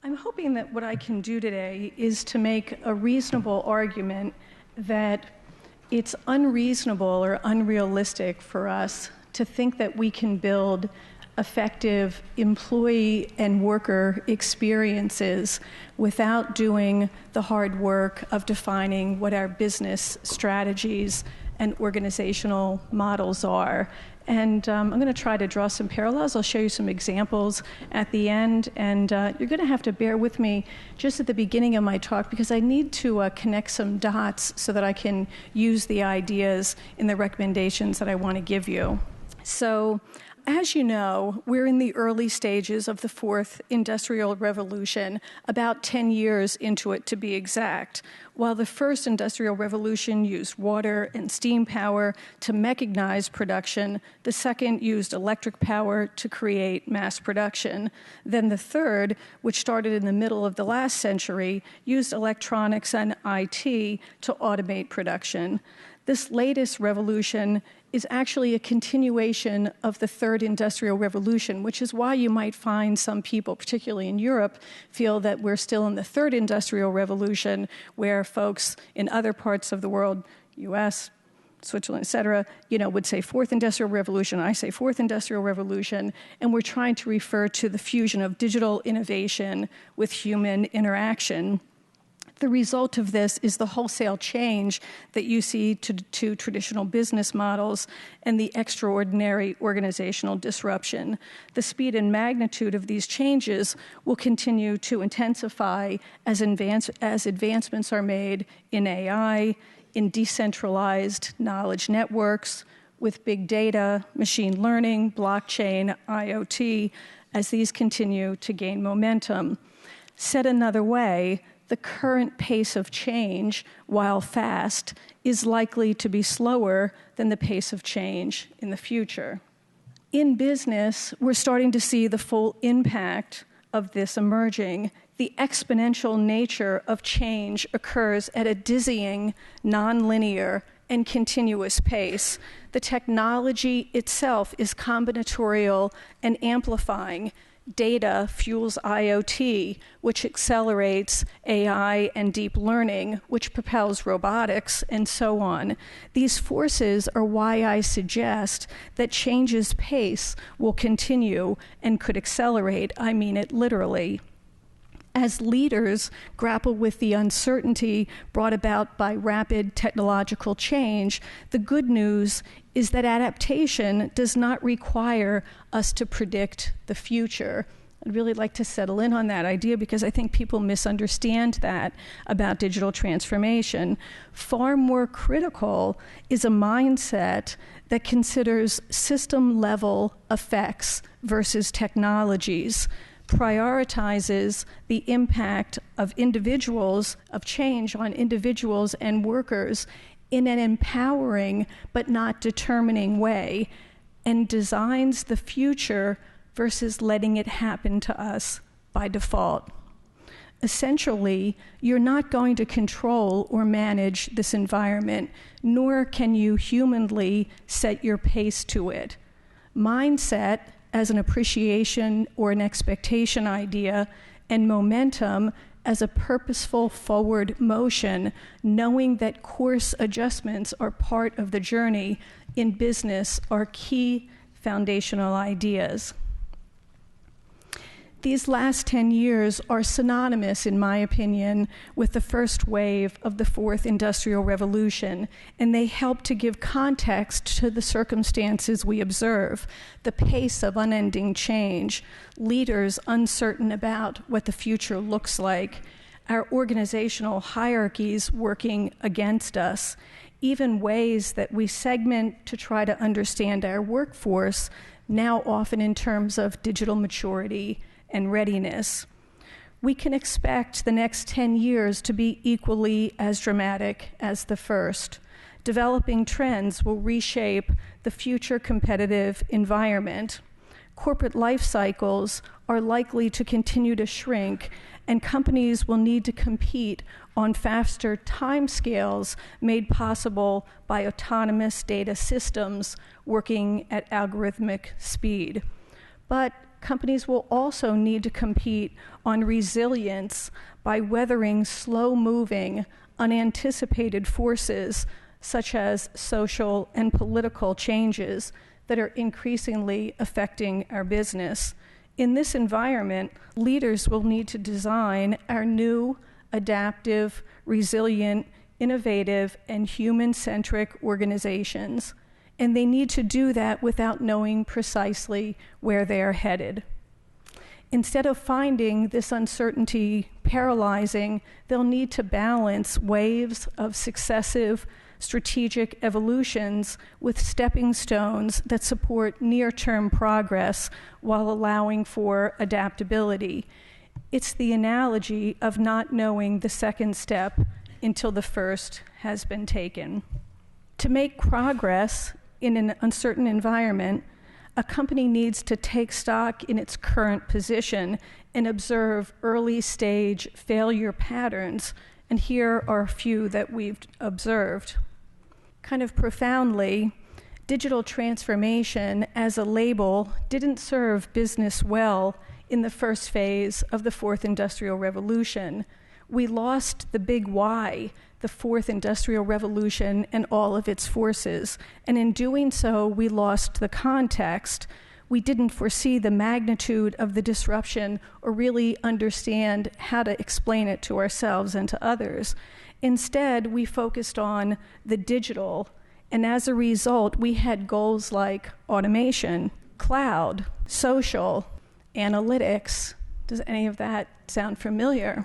I'm hoping that what I can do today is to make a reasonable argument that it's unreasonable or unrealistic for us to think that we can build effective employee and worker experiences without doing the hard work of defining what our business strategies and organizational models are. And I'm going to try to draw some parallels. I'll show you some examples at the end, and you're going to have to bear with me just at the beginning of my talk because I need to connect some dots so that I can use the ideas in the recommendations that I want to give you. So, as you know, we're in the early stages of the fourth industrial revolution, about 10 years into it to be exact. While the first industrial revolution used water and steam power to mechanize production, the second used electric power to create mass production. Then the third, which started in the middle of the last century, used electronics and IT to automate production. This latest revolution is actually a continuation of the third industrial revolution, which is why you might find some people, particularly in Europe, feel that we're still in the third industrial revolution, where folks in other parts of the world, US, Switzerland, et cetera, would say fourth industrial revolution. I say fourth industrial revolution, and we're trying to refer to the fusion of digital innovation with human interaction. The result of this is the wholesale change that you see to traditional business models and the extraordinary organizational disruption. The speed and magnitude of these changes will continue to intensify as advancements are made in AI, in decentralized knowledge networks, with big data, machine learning, blockchain, IoT, as these continue to gain momentum. Said another way, the current pace of change, while fast, is likely to be slower than the pace of change in the future. In business, we're starting to see the full impact of this emerging. The exponential nature of change occurs at a dizzying, nonlinear, and continuous pace. The technology itself is combinatorial and amplifying. Data fuels IoT, which accelerates AI and deep learning, which propels robotics, and so on. These forces are why I suggest that change's pace will continue and could accelerate. I mean it literally. As leaders grapple with the uncertainty brought about by rapid technological change, the good news is that adaptation does not require us to predict the future. I'd really like to settle in on that idea because I think people misunderstand that about digital transformation. Far more critical is a mindset that considers system-level effects versus technologies, prioritizes the impact of individuals, of change on individuals and workers in an empowering but not determining way, and designs the future versus letting it happen to us by default. Essentially, you're not going to control or manage this environment, nor can you humanly set your pace to it. Mindset, as an appreciation or an expectation idea, and momentum as a purposeful forward motion, knowing that course adjustments are part of the journey in business are key foundational ideas. These last 10 years are synonymous, in my opinion, with the first wave of the fourth industrial revolution, and they help to give context to the circumstances we observe, the pace of unending change, leaders uncertain about what the future looks like, our organizational hierarchies working against us, even ways that we segment to try to understand our workforce, now often in terms of digital maturity and readiness. We can expect the next 10 years to be equally as dramatic as the first. Developing trends will reshape the future competitive environment. Corporate life cycles are likely to continue to shrink, and companies will need to compete on faster timescales made possible by autonomous data systems working at algorithmic speed. But companies will also need to compete on resilience by weathering slow-moving, unanticipated forces such as social and political changes that are increasingly affecting our business. In this environment, leaders will need to design our new, adaptive, resilient, innovative, and human-centric organizations. And they need to do that without knowing precisely where they are headed. Instead of finding this uncertainty paralyzing, they'll need to balance waves of successive strategic evolutions with stepping stones that support near-term progress while allowing for adaptability. It's the analogy of not knowing the second step until the first has been taken. To make progress in an uncertain environment, a company needs to take stock in its current position and observe early-stage failure patterns. And here are a few that we've observed. Kind of profoundly, digital transformation as a label didn't serve business well in the first phase of the Fourth Industrial Revolution. We lost the big why, the Fourth Industrial Revolution and all of its forces. And in doing so, we lost the context. We didn't foresee the magnitude of the disruption or really understand how to explain it to ourselves and to others. Instead, we focused on the digital, and as a result, we had goals like automation, cloud, social, analytics. Does any of that sound familiar?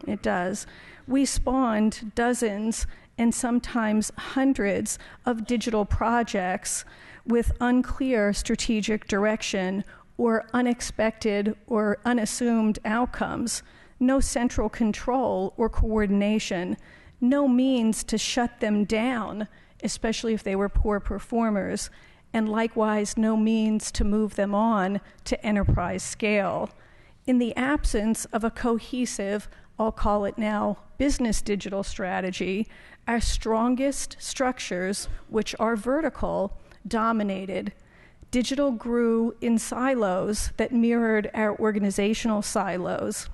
It does. We spawned dozens and sometimes hundreds of digital projects with unclear strategic direction or unexpected or unassumed outcomes, no central control or coordination, no means to shut them down, especially if they were poor performers, and likewise no means to move them on to enterprise scale. In the absence of a cohesive, I'll call it now, business digital strategy, our strongest structures, which are vertical, dominated. Digital grew in silos that mirrored our organizational silos.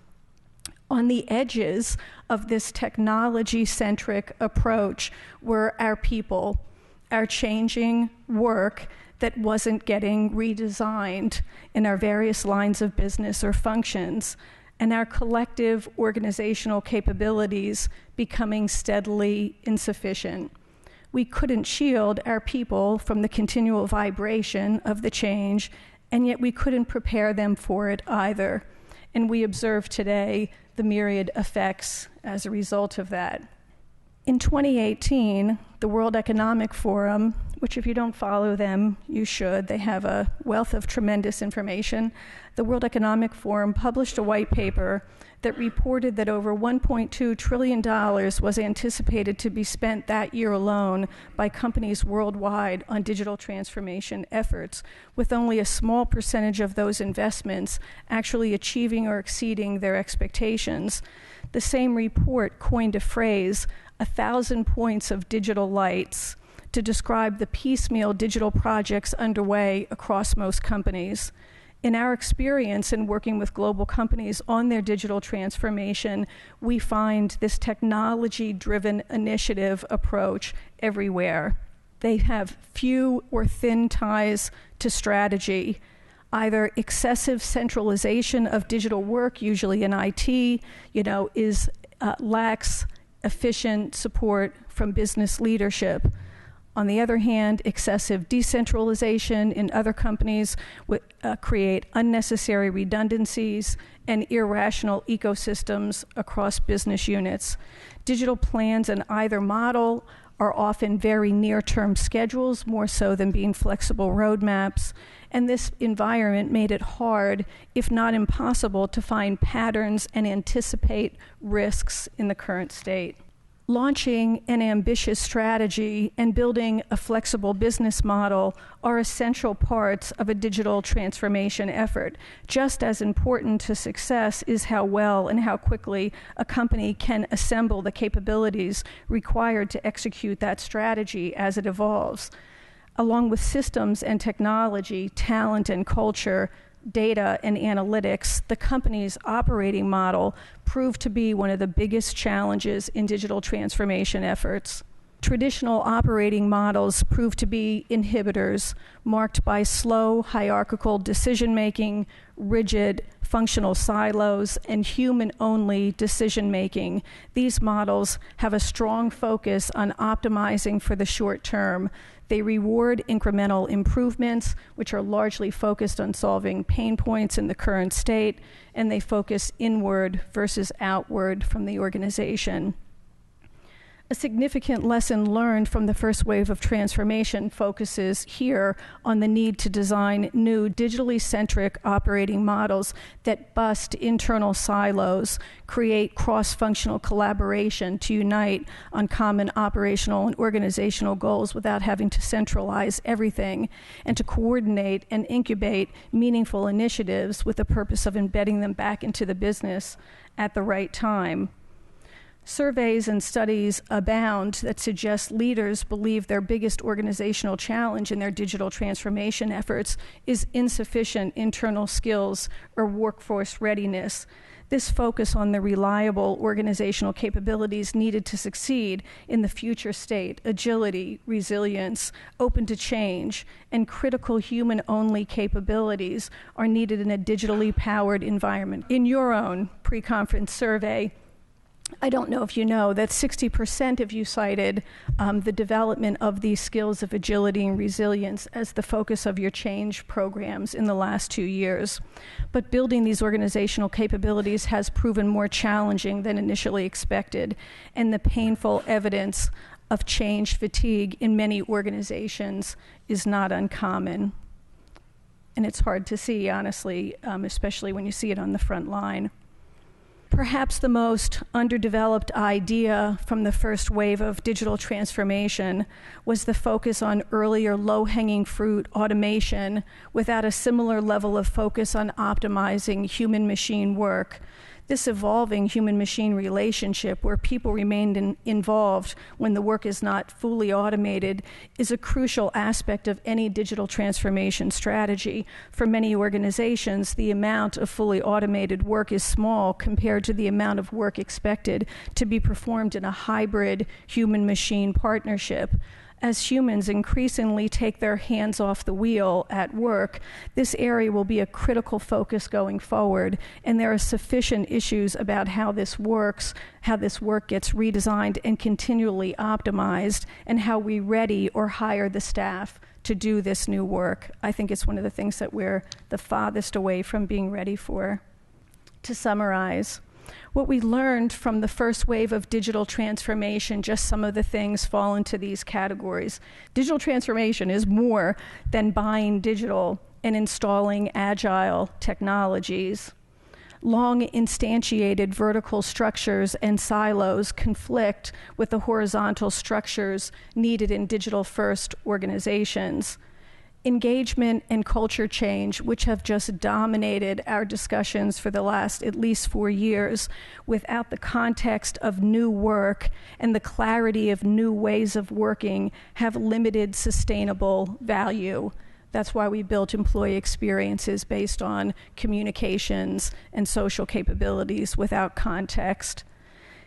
On the edges of this technology-centric approach were our people, our changing work that wasn't getting redesigned in our various lines of business or functions, and our collective organizational capabilities becoming steadily insufficient. We couldn't shield our people from the continual vibration of the change, and yet we couldn't prepare them for it either. And we observe today the myriad effects as a result of that. In 2018, the World Economic Forum, which if you don't follow them, you should. They have a wealth of tremendous information. The World Economic Forum published a white paper that reported that over $1.2 trillion was anticipated to be spent that year alone by companies worldwide on digital transformation efforts, with only a small percentage of those investments actually achieving or exceeding their expectations. The same report coined a phrase, 1,000 points of digital lights, to describe the piecemeal digital projects underway across most companies. In our experience in working with global companies on their digital transformation, we find this technology-driven initiative approach everywhere. They have few or thin ties to strategy, either excessive centralization of digital work, usually in IT, lacks efficient support from business leadership. On the other hand, excessive decentralization in other companies would create unnecessary redundancies and irrational ecosystems across business units. Digital plans in either model are often very near-term schedules, more so than being flexible roadmaps, and this environment made it hard, if not impossible, to find patterns and anticipate risks in the current state. Launching an ambitious strategy and building a flexible business model are essential parts of a digital transformation effort. Just as important to success is how well and how quickly a company can assemble the capabilities required to execute that strategy as it evolves. Along with systems and technology, talent and culture, data and analytics, the company's operating model proved to be one of the biggest challenges in digital transformation efforts. Traditional operating models proved to be inhibitors, marked by slow, hierarchical decision-making, rigid, functional silos, and human-only decision-making. These models have a strong focus on optimizing for the short term. They reward incremental improvements, which are largely focused on solving pain points in the current state, and they focus inward versus outward from the organization. A significant lesson learned from the first wave of transformation focuses here on the need to design new digitally centric operating models that bust internal silos, create cross-functional collaboration to unite on common operational and organizational goals without having to centralize everything, and to coordinate and incubate meaningful initiatives with the purpose of embedding them back into the business at the right time. Surveys and studies abound that suggest leaders believe their biggest organizational challenge in their digital transformation efforts is insufficient internal skills or workforce readiness. This focus on the reliable organizational capabilities needed to succeed in the future state, agility, resilience, open to change, and critical human-only capabilities are needed in a digitally powered environment. In your own pre-conference survey, I don't know if you know that 60% of you cited the development of these skills of agility and resilience as the focus of your change programs in the last 2 years. But building these organizational capabilities has proven more challenging than initially expected, and the painful evidence of change fatigue in many organizations is not uncommon. And it's hard to see, honestly, especially when you see it on the front line. Perhaps the most underdeveloped idea from the first wave of digital transformation was the focus on earlier low-hanging fruit automation without a similar level of focus on optimizing human-machine work. This evolving human-machine relationship where people remain involved when the work is not fully automated is a crucial aspect of any digital transformation strategy. For many organizations, the amount of fully automated work is small compared to the amount of work expected to be performed in a hybrid human-machine partnership. As humans increasingly take their hands off the wheel at work, this area will be a critical focus going forward, and there are sufficient issues about how this works, how this work gets redesigned and continually optimized, and how we ready or hire the staff to do this new work. I think it's one of the things that we're the farthest away from being ready for. To summarize, what we learned from the first wave of digital transformation, just some of the things fall into these categories. Digital transformation is more than buying digital and installing agile technologies. Long instantiated vertical structures and silos conflict with the horizontal structures needed in digital-first organizations. Engagement and culture change, which have just dominated our discussions for the last at least 4 years, without the context of new work and the clarity of new ways of working, have limited sustainable value. That's why we built employee experiences based on communications and social capabilities without context.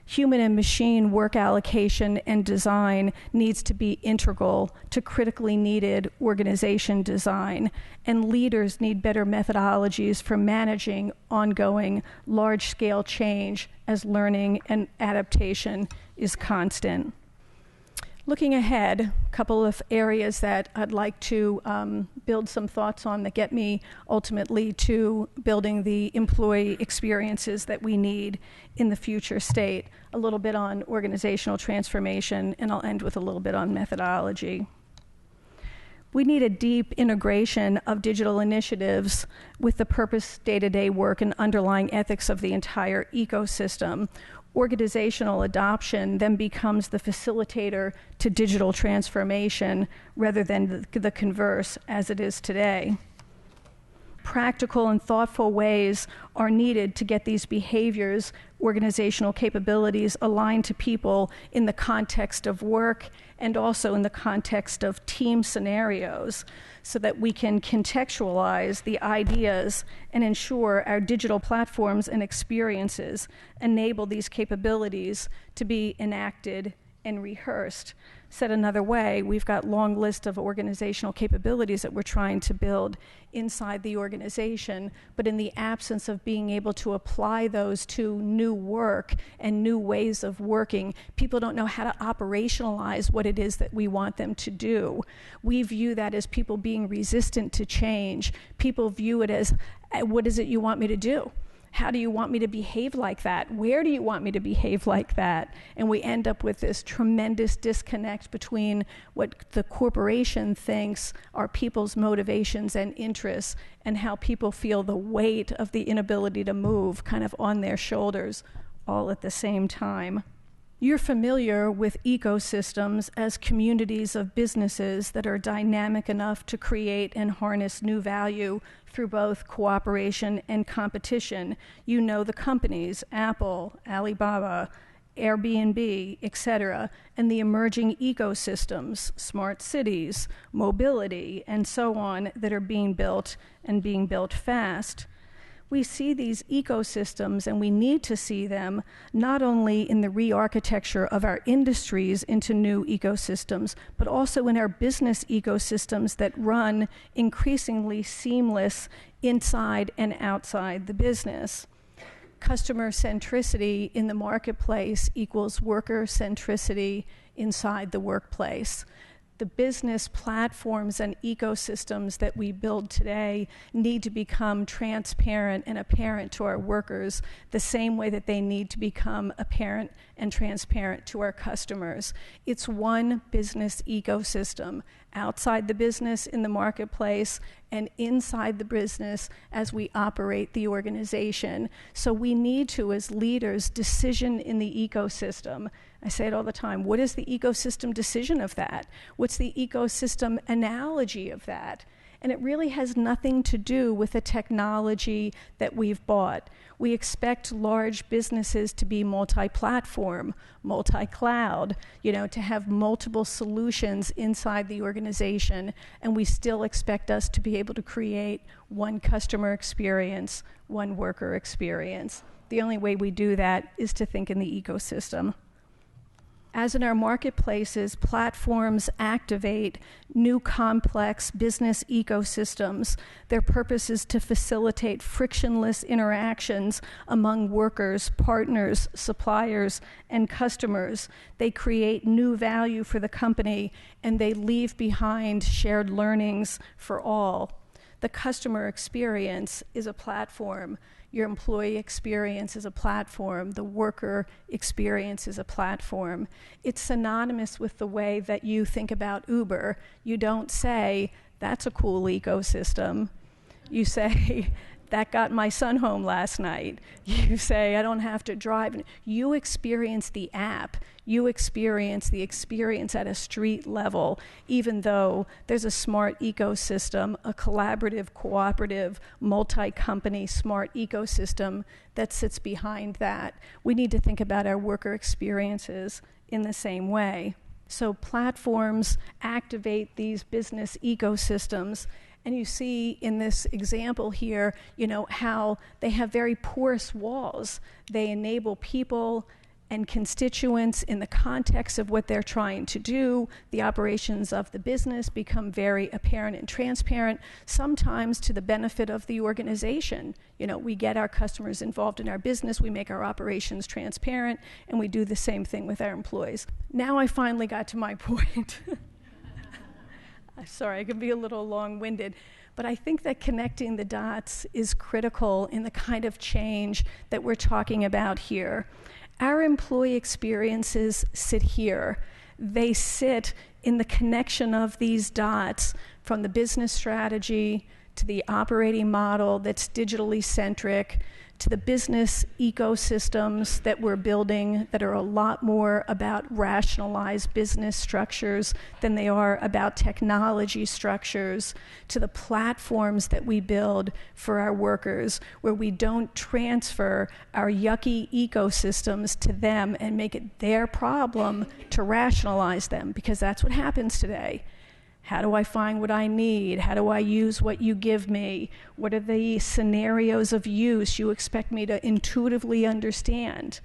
Human and machine work allocation and design needs to be integral to critically needed organization design, and leaders need better methodologies for managing ongoing large-scale change as learning and adaptation is constant. Looking ahead, a couple of areas that I'd like to build some thoughts on that get me ultimately to building the employee experiences that we need in the future state. A little bit on organizational transformation, and I'll end with a little bit on methodology. We need a deep integration of digital initiatives with the purpose, day-to-day work, and underlying ethics of the entire ecosystem. Organizational adoption then becomes the facilitator to digital transformation rather than the converse as it is today. practical and thoughtful ways are needed to get these behaviors, organizational capabilities aligned to people in the context of work and also in the context of team scenarios, so that we can contextualize the ideas and ensure our digital platforms and experiences enable these capabilities to be enacted and rehearsed. Said another way, we've got a long list of organizational capabilities that we're trying to build inside the organization, but in the absence of being able to apply those to new work and new ways of working, people don't know how to operationalize what it is that we want them to do. We view that as people being resistant to change. People view it as, what is it you want me to do? How do you want me to behave like that? Where do you want me to behave like that? And we end up with this tremendous disconnect between what the corporation thinks are people's motivations and interests and how people feel the weight of the inability to move kind of on their shoulders all at the same time. You're familiar with ecosystems as communities of businesses that are dynamic enough to create and harness new value through both cooperation and competition. You know the companies, Apple, Alibaba, Airbnb, etc., and the emerging ecosystems, smart cities, mobility, and so on, that are being built and being built fast. We see these ecosystems, and we need to see them not only in the re-architecture of our industries into new ecosystems, but also in our business ecosystems that run increasingly seamless inside and outside the business. Customer centricity in the marketplace equals worker centricity inside the workplace. The business platforms and ecosystems that we build today need to become transparent and apparent to our workers the same way that they need to become apparent and transparent to our customers. It's one business ecosystem, outside the business in the marketplace and inside the business as we operate the organization. So we need to, as leaders, decision in the ecosystem. I say it all the time. What is the ecosystem decision of that? What's the ecosystem analogy of that? And it really has nothing to do with the technology that we've bought. We expect large businesses to be multi-platform, multi-cloud, to have multiple solutions inside the organization, and we still expect us to be able to create one customer experience, one worker experience. The only way we do that is to think in the ecosystem. As in our marketplaces, platforms activate new complex business ecosystems. Their purpose is to facilitate frictionless interactions among workers, partners, suppliers, and customers. They create new value for the company, and they leave behind shared learnings for all. The customer experience is a platform. Your employee experience is a platform. The worker experience is a platform. It's synonymous with the way that you think about Uber. You don't say, that's a cool ecosystem. You say, that got my son home last night. You say, I don't have to drive. You experience the app. You experience the experience at a street level, even though there's a smart ecosystem, a collaborative, cooperative, multi-company smart ecosystem that sits behind that. We need to think about our worker experiences in the same way. So platforms activate these business ecosystems. And you see in this example here, how they have very porous walls. They enable people and constituents in the context of what they're trying to do. The operations of the business become very apparent and transparent, sometimes to the benefit of the organization. We get our customers involved in our business, we make our operations transparent, and we do the same thing with our employees. Now I finally got to my point. Sorry, I can be a little long-winded, but I think that connecting the dots is critical in the kind of change that we're talking about here. Our employee experiences sit here. They sit in the connection of these dots from the business strategy to the operating model that's digitally centric, to the business ecosystems that we're building that are a lot more about rationalized business structures than they are about technology structures, to the platforms that we build for our workers, where we don't transfer our yucky ecosystems to them and make it their problem to rationalize them, because that's what happens today. How do I find what I need? How do I use what you give me? What are the scenarios of use you expect me to intuitively understand?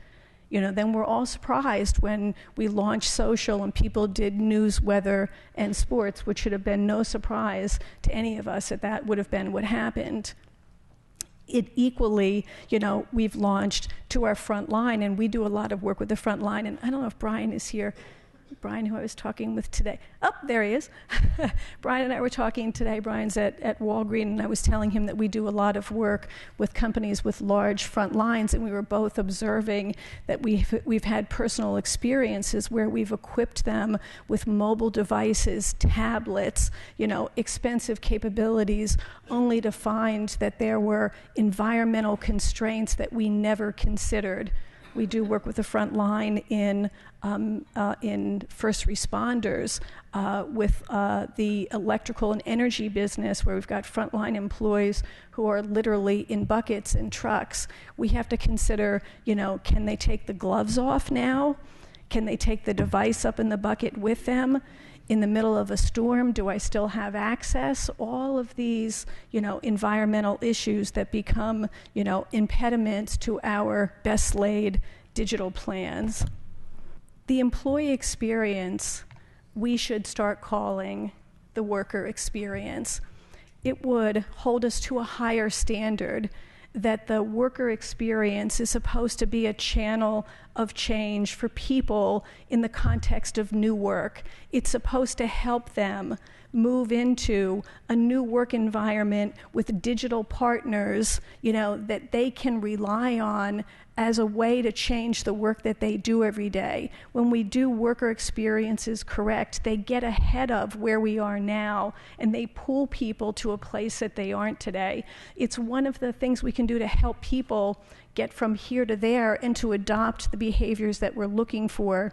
Then we're all surprised when we launched social and people did news, weather, and sports, which should have been no surprise to any of us that would have been what happened. It equally, we've launched to our front line, and we do a lot of work with the front line. And I don't know if Brian is here. Brian, who I was talking with today. Oh, there he is. Brian and I were talking today. Brian's at Walgreen, and I was telling him that we do a lot of work with companies with large front lines, and we were both observing that we've had personal experiences where we've equipped them with mobile devices, tablets, expensive capabilities, only to find that there were environmental constraints that we never considered. We do work with the front line in first responders, with the electrical and energy business, where we've got frontline employees who are literally in buckets and trucks. We have to consider, can they take the gloves off now? Can they take the device up in the bucket with them? In the middle of a storm, do I still have access? All of these, environmental issues that become, impediments to our best laid digital plans. The employee experience, we should start calling the worker experience. It would hold us to a higher standard, that the worker experience is supposed to be a channel of change for people in the context of new work. It's supposed to help them move into a new work environment with digital partners, that they can rely on as a way to change the work that they do every day. When we do worker experiences correct, they get ahead of where we are now, and they pull people to a place that they aren't today. It's one of the things we can do to help people get from here to there and to adopt the behaviors that we're looking for.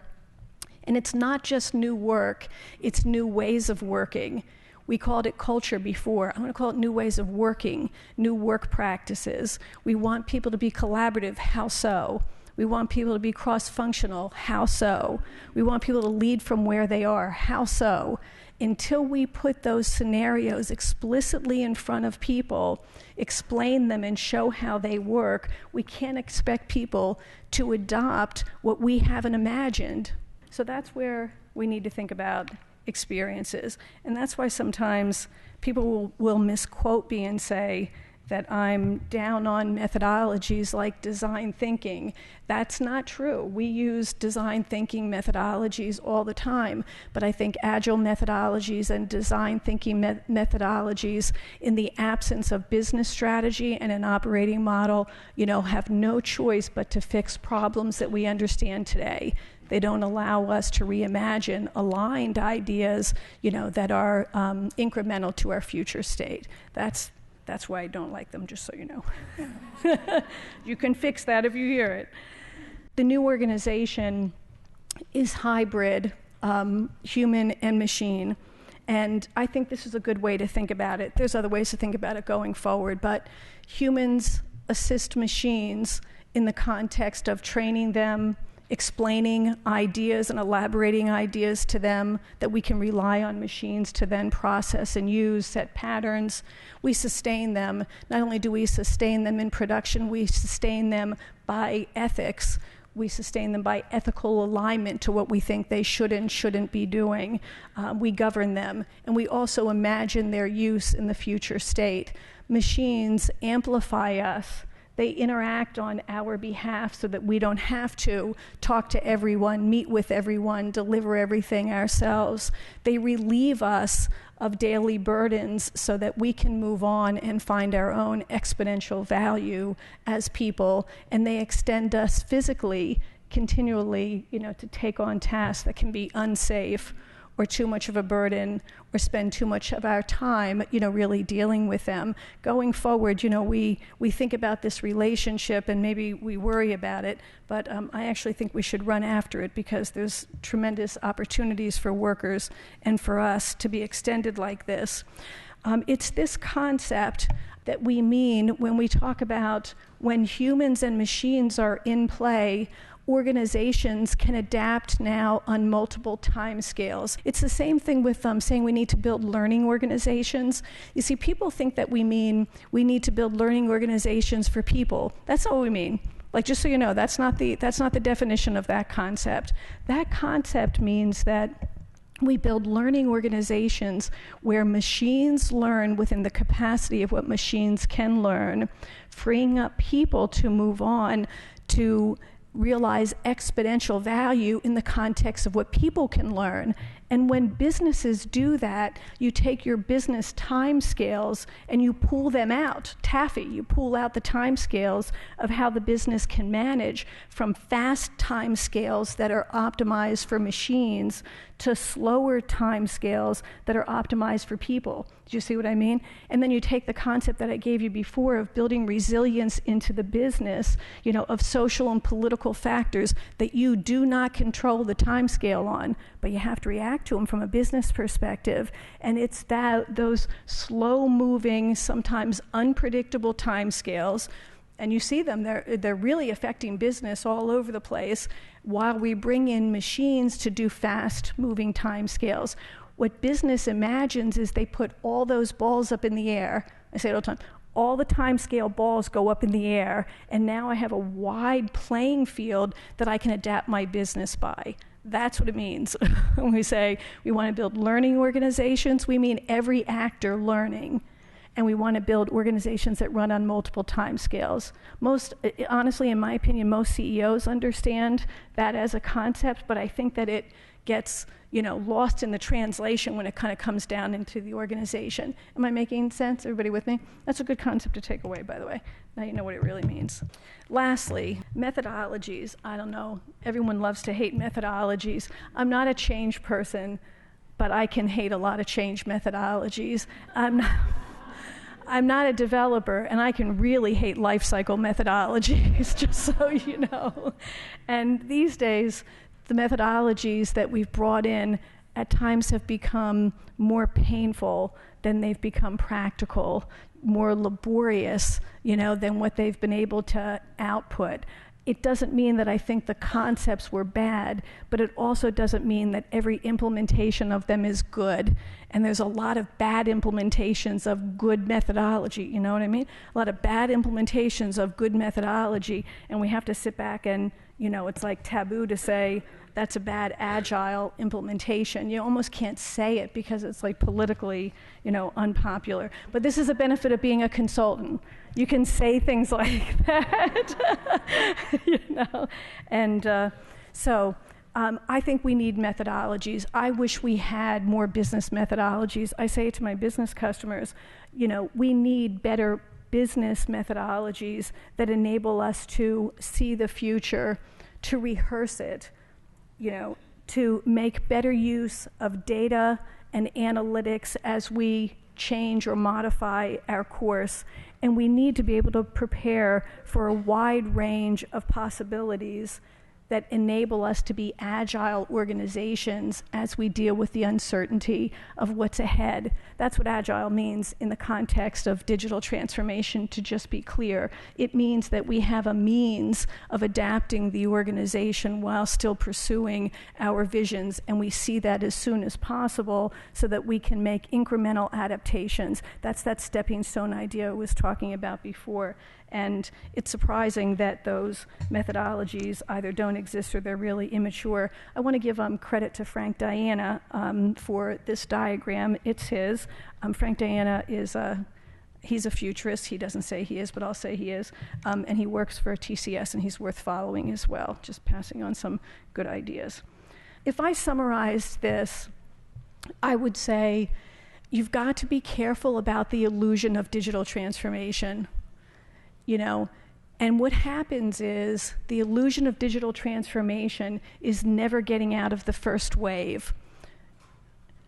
And it's not just new work, it's new ways of working. We called it culture before. I want to call it new ways of working, new work practices. We want people to be collaborative. How so? We want people to be cross-functional. How so? We want people to lead from where they are. How so? Until we put those scenarios explicitly in front of people, explain them and show how they work, we can't expect people to adopt what we haven't imagined. So that's where we need to think about experiences. And that's why sometimes people will misquote me and say that I'm down on methodologies like design thinking. That's not true. We use design thinking methodologies all the time, but I think agile methodologies and design thinking methodologies, in the absence of business strategy and an operating model, have no choice but to fix problems that we understand today. They don't allow us to reimagine aligned ideas, that are incremental to our future state. That's why I don't like them, just so you know. You can fix that if you hear it. The new organization is hybrid, human and machine. And I think this is a good way to think about it. There's other ways to think about it going forward, but humans assist machines in the context of training them, explaining ideas and elaborating ideas to them that we can rely on machines to then process and use, set patterns. We sustain them. Not only do we sustain them in production, we sustain them by ethics. We sustain them by ethical alignment to what we think they should and shouldn't be doing. We govern them, and we also imagine their use in the future state. Machines amplify us. They interact on our behalf so that we don't have to talk to everyone, meet with everyone, deliver everything ourselves. They relieve us of daily burdens so that we can move on and find our own exponential value as people. And they extend us physically, continually, to take on tasks that can be unsafe or too much of a burden or spend too much of our time, really dealing with them. Going forward, we think about this relationship and maybe we worry about it, but I actually think we should run after it because there's tremendous opportunities for workers and for us to be extended like this. It's this concept that we mean when we talk about when humans and machines are in play, organizations can adapt now on multiple timescales. It's the same thing with saying we need to build learning organizations. You see, people think that we mean we need to build learning organizations for people. That's not what we mean. Like, just so you know, that's not the definition of that concept. That concept means that we build learning organizations where machines learn within the capacity of what machines can learn, freeing up people to move on to realize exponential value in the context of what people can learn. And when businesses do that, you take your business time scales and you pull them out. Taffy, you pull out the time scales of how the business can manage from fast time scales that are optimized for machines to slower time scales that are optimized for people. Do you see what I mean? And then you take the concept that I gave you before of building resilience into the business, of social and political factors that you do not control the time scale on, but you have to react to them from a business perspective. And it's those slow-moving, sometimes unpredictable time scales, and you see them, they're really affecting business all over the place while we bring in machines to do fast-moving time scales. What business imagines is they put all those balls up in the air. I say it all the time. All the time scale balls go up in the air, and now I have a wide playing field that I can adapt my business by. That's what it means. When we say we want to build learning organizations, we mean every actor learning. And we want to build organizations that run on multiple time scales. Honestly, in my opinion, most CEOs understand that as a concept, but I think that it gets lost in the translation when it kind of comes down into the organization. Am I making sense? Everybody with me? That's a good concept to take away, by the way. Now you know what it really means. Lastly, methodologies. I don't know. Everyone loves to hate methodologies. I'm not a change person, but I can hate a lot of change methodologies. I'm not a developer, and I can really hate life cycle methodologies, just so you know. And these days, the methodologies that we've brought in at times have become more painful than they've become practical, more laborious, than what they've been able to output. It doesn't mean that I think the concepts were bad, but it also doesn't mean that every implementation of them is good. And there's a lot of bad implementations of good methodology, you know what I mean? A lot of bad implementations of good methodology, and we have to sit back and, it's like taboo to say that's a bad agile implementation. You almost can't say it because it's like politically, unpopular. But this is a benefit of being a consultant. You can say things like that, And so I think we need methodologies. I wish we had more business methodologies. I say to my business customers, we need better business methodologies that enable us to see the future, to rehearse it, to make better use of data and analytics as we change or modify our course. And we need to be able to prepare for a wide range of possibilities that enable us to be agile organizations as we deal with the uncertainty of what's ahead. That's what agile means in the context of digital transformation, to just be clear. It means that we have a means of adapting the organization while still pursuing our visions, and we see that as soon as possible so that we can make incremental adaptations. That's that stepping stone idea I was talking about before. And it's surprising that those methodologies either don't exist or they're really immature. I want to give credit to Frank Diana for this diagram. It's his. Frank Diana he's a futurist. He doesn't say he is, but I'll say he is. And he works for TCS, and he's worth following as well, just passing on some good ideas. If I summarize this, I would say you've got to be careful about the illusion of digital transformation. And what happens is the illusion of digital transformation is never getting out of the first wave.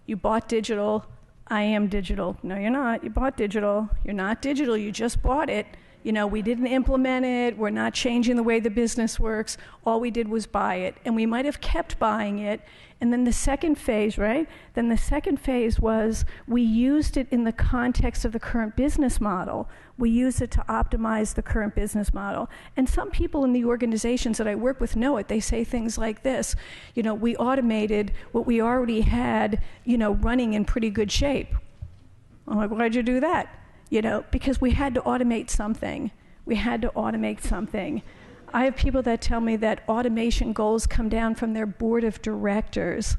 You bought digital. I am digital. No, you're not. You bought digital. You're not digital. You just bought it. You know, we didn't implement it. We're not changing the way the business works. All we did was buy it. And we might have kept buying it. And then the second phase, right? Then the second phase was we used it in the context of the current business model. We used it to optimize the current business model. And some people in the organizations that I work with know it. They say things like this. You know, we automated what we already had, you know, running in pretty good shape. I'm like, why'd you do that? You know, because we had to automate something. We had to automate something. I have people that tell me that automation goals come down from their board of directors.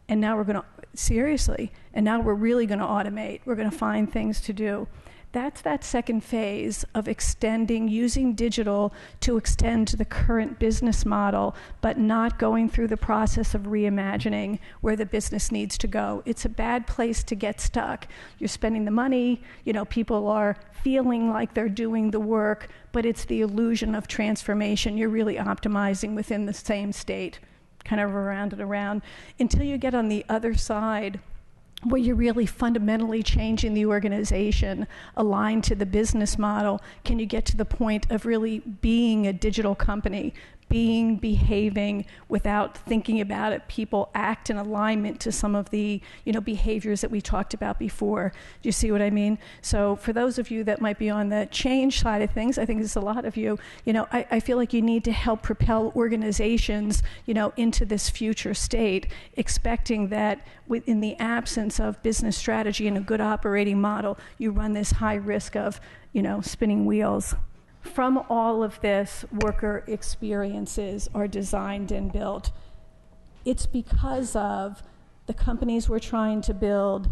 And now we're going to, seriously, and now we're really going to automate. We're going to find things to do. That's that second phase of extending, using digital to extend the current business model, but not going through the process of reimagining where the business needs to go. It's a bad place to get stuck. You're spending the money, you know, people are feeling like they're doing the work, but it's the illusion of transformation. You're really optimizing within the same state, kind of around and around, until you get on the other side where you're really fundamentally changing the organization, aligned to the business model. Can you get to the point of really being a digital company, behaving without thinking about it? People act in alignment to some of the, you know, behaviors that we talked about before. Do you see what I mean? So for those of you that might be on the change side of things, I think there's a lot of you, you know, I feel like you need to help propel organizations, you know, into this future state, expecting that in the absence of business strategy and a good operating model, you run this high risk of, you know, spinning wheels. From all of this, worker experiences are designed and built. It's because of the companies we're trying to build,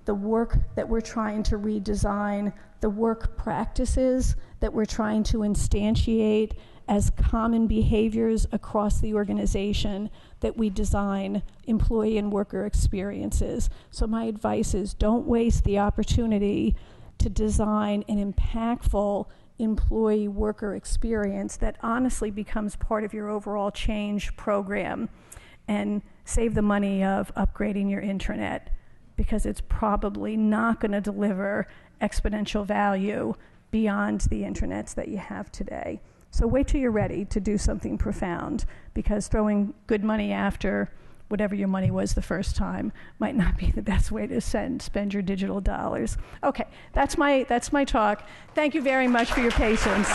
the work that we're trying to redesign, the work practices that we're trying to instantiate as common behaviors across the organization, that we design employee and worker experiences. So my advice is don't waste the opportunity to design an impactful employee worker experience that honestly becomes part of your overall change program, and save the money of upgrading your intranet, because it's probably not going to deliver exponential value beyond the intranets that you have today. So wait till you're ready to do something profound, because throwing good money after whatever your money was the first time might not be the best way to spend your digital dollars. Okay, that's my talk. Thank you very much for your patience.